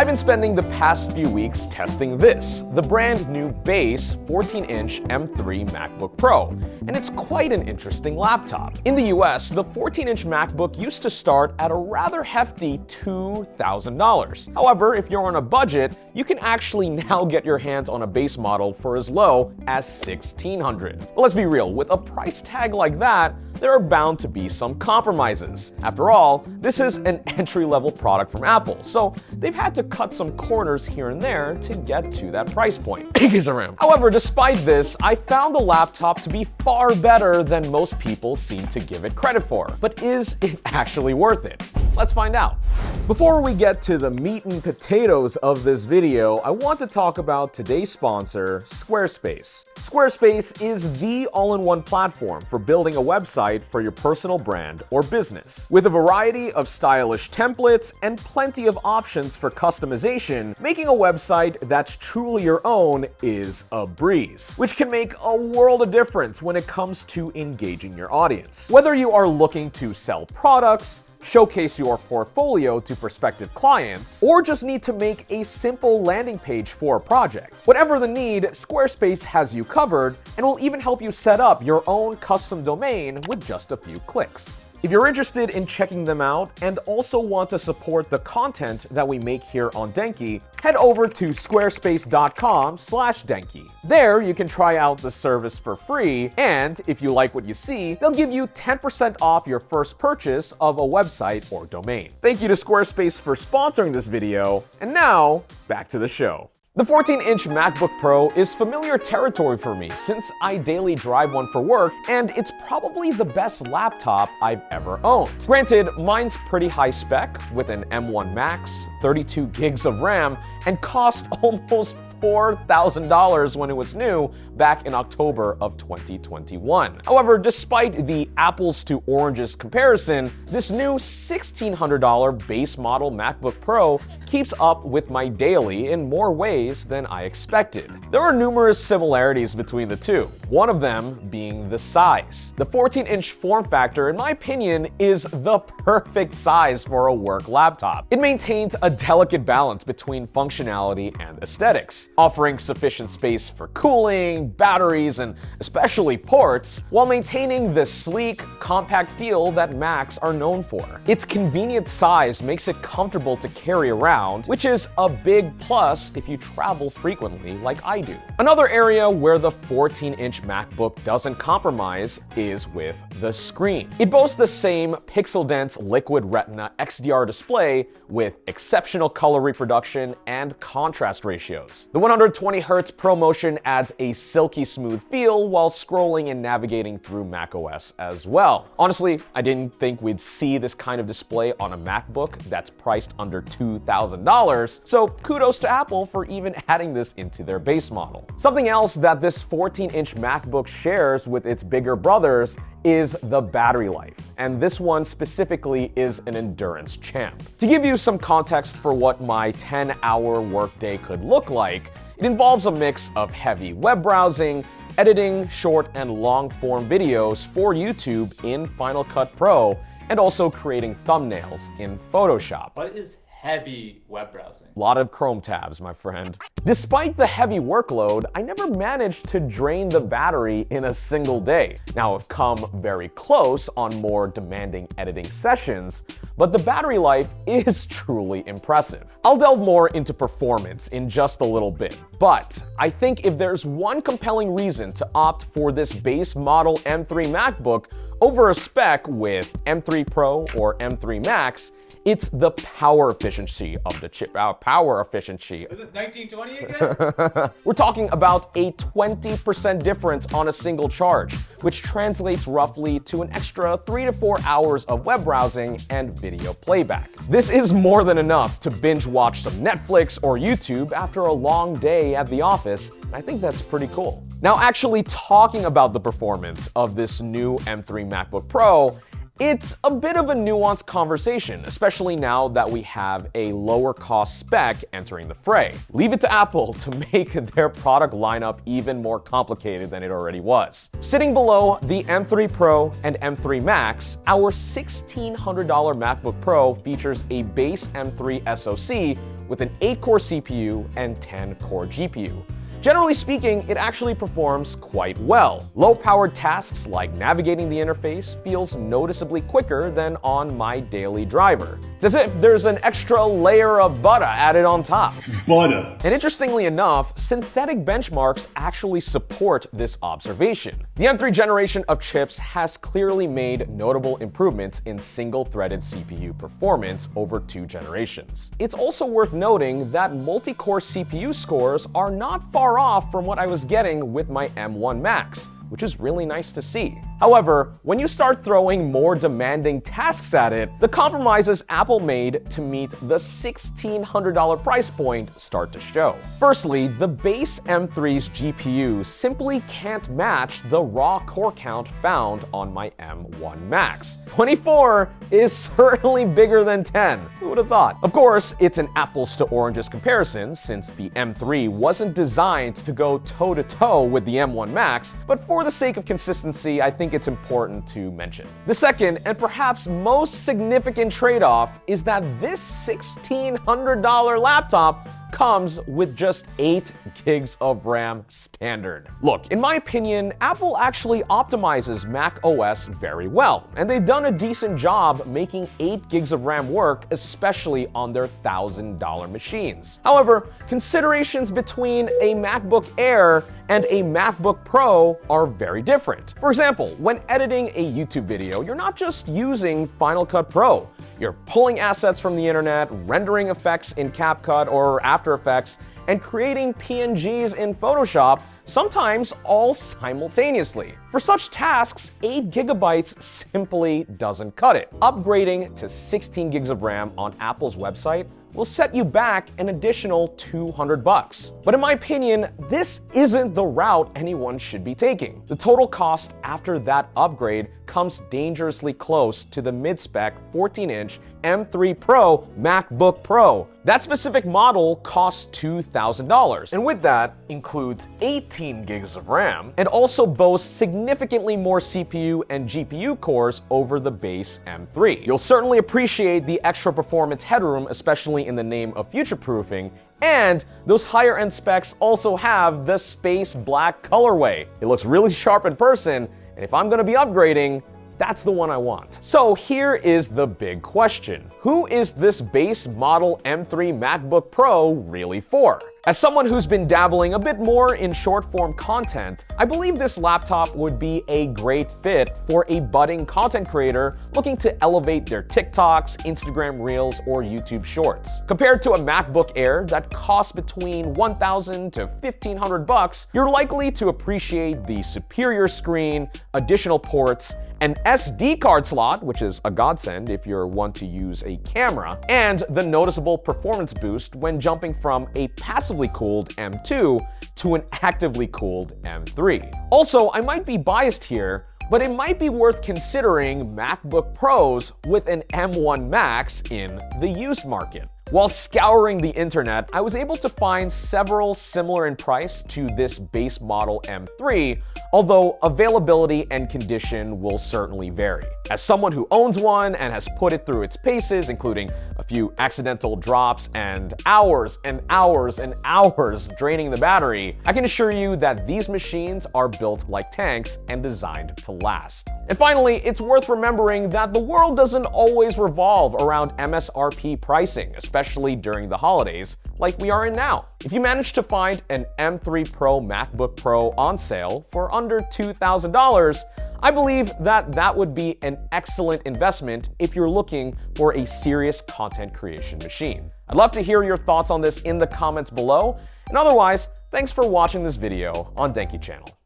I've been spending the past few weeks testing this, the brand new base 14-inch M3 MacBook Pro, and it's quite an interesting laptop. In the US, the 14-inch MacBook used to start at a rather hefty $2,000. However, if you're on a budget, you can actually now get your hands on a base model for as low as $1,600. But let's be real, with a price tag like that, there are bound to be some compromises. After all, this is an entry-level product from Apple, so they've had to cut some corners here and there to get to that price point. However, despite this, I found the laptop to be far better than most people seem to give it credit for. But is it actually worth it? Let's find out. Before we get to the meat and potatoes of this video, I want to talk about today's sponsor, Squarespace. Squarespace is the all-in-one platform for building a website for your personal brand or business. With a variety of stylish templates and plenty of options for customization, making a website that's truly your own is a breeze, which can make a world of difference when it comes to engaging your audience. Whether you are looking to sell products, showcase your portfolio to prospective clients, or just need to make a simple landing page for a project. Whatever the need, Squarespace has you covered and will even help you set up your own custom domain with just a few clicks. If you're interested in checking them out and also want to support the content that we make here on Denki, head over to squarespace.com/Denki. There, you can try out the service for free, and if you like what you see, they'll give you 10% off your first purchase of a website or domain. Thank you to Squarespace for sponsoring this video, and now, back to the show. The 14-inch MacBook Pro is familiar territory for me since I daily drive one for work, and it's probably the best laptop I've ever owned. Granted, mine's pretty high spec with an M1 Max, 32 gigs of RAM, and cost almost $4,000 when it was new back in October of 2021. However, despite the apples to oranges comparison, this new $1,600 base model MacBook Pro keeps up with my daily in more ways than I expected. There are numerous similarities between the two, one of them being the size. The 14-inch form factor, in my opinion, is the perfect size for a work laptop. It maintains a delicate balance between functionality and aesthetics, offering sufficient space for cooling, batteries, and especially ports, while maintaining the sleek, compact feel that Macs are known for. Its convenient size makes it comfortable to carry around, which is a big plus if you travel frequently like I do. Another area where the 14-inch MacBook doesn't compromise is with the screen. It boasts the same pixel-dense Liquid Retina XDR display with exceptional color reproduction and contrast ratios. The 120Hz ProMotion adds a silky smooth feel while scrolling and navigating through macOS as well. Honestly, I didn't think we'd see this kind of display on a MacBook that's priced under $2,000, so kudos to Apple for even adding this into their base model. Something else that this 14-inch MacBook shares with its bigger brothers is the battery life, and this one specifically is an endurance champ. To give you some context for what my 10-hour workday could look like, it involves a mix of heavy web browsing, editing short and long-form videos for YouTube in Final Cut Pro, and also creating thumbnails in Photoshop. What is heavy web browsing? A lot of Chrome tabs, my friend. Despite the heavy workload, I never managed to drain the battery in a single day. Now, I've come very close on more demanding editing sessions, but the battery life is truly impressive. I'll delve more into performance in just a little bit, but I think if there's one compelling reason to opt for this base model M3 MacBook over a spec with M3 Pro or M3 Max, it's the power efficiency of the chip. Power efficiency. Is this 1920 again? We're talking about a 20% difference on a single charge, which translates roughly to an extra 3 to 4 hours of web browsing and video playback. This is more than enough to binge watch some Netflix or YouTube after a long day at the office, and I think that's pretty cool. Now, actually talking about the performance of this new M3 MacBook Pro, it's a bit of a nuanced conversation, especially now that we have a lower cost spec entering the fray. Leave it to Apple to make their product lineup even more complicated than it already was. Sitting below the M3 Pro and M3 Max, our $1,600 MacBook Pro features a base M3 SoC with an 8-core CPU and 10-core GPU. Generally speaking, it actually performs quite well. Low-powered tasks like navigating the interface feels noticeably quicker than on my daily driver. It's as if there's an extra layer of butter added on top. Butter. And interestingly enough, synthetic benchmarks actually support this observation. The M3 generation of chips has clearly made notable improvements in single-threaded CPU performance over 2 generations. It's also worth noting that multi-core CPU scores are not far off from what I was getting with my M1 Max, which is really nice to see. However, when you start throwing more demanding tasks at it, the compromises Apple made to meet the $1,600 price point start to show. Firstly, the base M3's GPU simply can't match the raw core count found on my M1 Max. 24 is certainly bigger than 10. Who would have thought? Of course, it's an apples to oranges comparison since the M3 wasn't designed to go toe-to-toe with the M1 Max, but for the sake of consistency, I think it's important to mention. The second, and perhaps most significant trade-off, is that this $1,600 laptop comes with just 8 gigs of RAM standard. Look, in my opinion, Apple actually optimizes Mac OS very well, and they've done a decent job making 8 gigs of RAM work, especially on their $1,000 machines. However, considerations between a MacBook Air and a MacBook Pro are very different. For example, when editing a YouTube video, you're not just using Final Cut Pro. You're pulling assets from the internet, rendering effects in CapCut or After Effects, and creating PNGs in Photoshop, sometimes all simultaneously. For such tasks, 8 gigabytes simply doesn't cut it. Upgrading to 16 gigs of RAM on Apple's website will set you back an additional $200. But in my opinion, this isn't the route anyone should be taking. The total cost after that upgrade comes dangerously close to the mid-spec 14-inch M3 Pro MacBook Pro. That specific model costs $2,000, and with that includes 18 gigs of RAM and also boasts significantly more CPU and GPU cores over the base M3. You'll certainly appreciate the extra performance headroom, especially in the name of future-proofing, and those higher-end specs also have the space black colorway. It looks really sharp in person, and if I'm going to be upgrading, that's the one I want. So here is the big question. Who is this base model M3 MacBook Pro really for? As someone who's been dabbling a bit more in short-form content, I believe this laptop would be a great fit for a budding content creator looking to elevate their TikToks, Instagram Reels, or YouTube Shorts. Compared to a MacBook Air that costs between $1,000 to $1,500, you're likely to appreciate the superior screen, additional ports, an SD card slot, which is a godsend if you're one to use a camera, and the noticeable performance boost when jumping from a passively cooled M2 to an actively cooled M3. Also, I might be biased here, but it might be worth considering MacBook Pros with an M1 Max in the used market. While scouring the internet, I was able to find several similar in price to this base model M3, although availability and condition will certainly vary. As someone who owns one and has put it through its paces, including a few accidental drops and hours and hours and hours draining the battery, I can assure you that these machines are built like tanks and designed to last. And finally, it's worth remembering that the world doesn't always revolve around MSRP pricing, especially during the holidays, like we are in now. If you manage to find an M3 Pro MacBook Pro on sale for under $2,000, I believe that that would be an excellent investment if you're looking for a serious content creation machine. I'd love to hear your thoughts on this in the comments below, and otherwise, thanks for watching this video on Denki channel.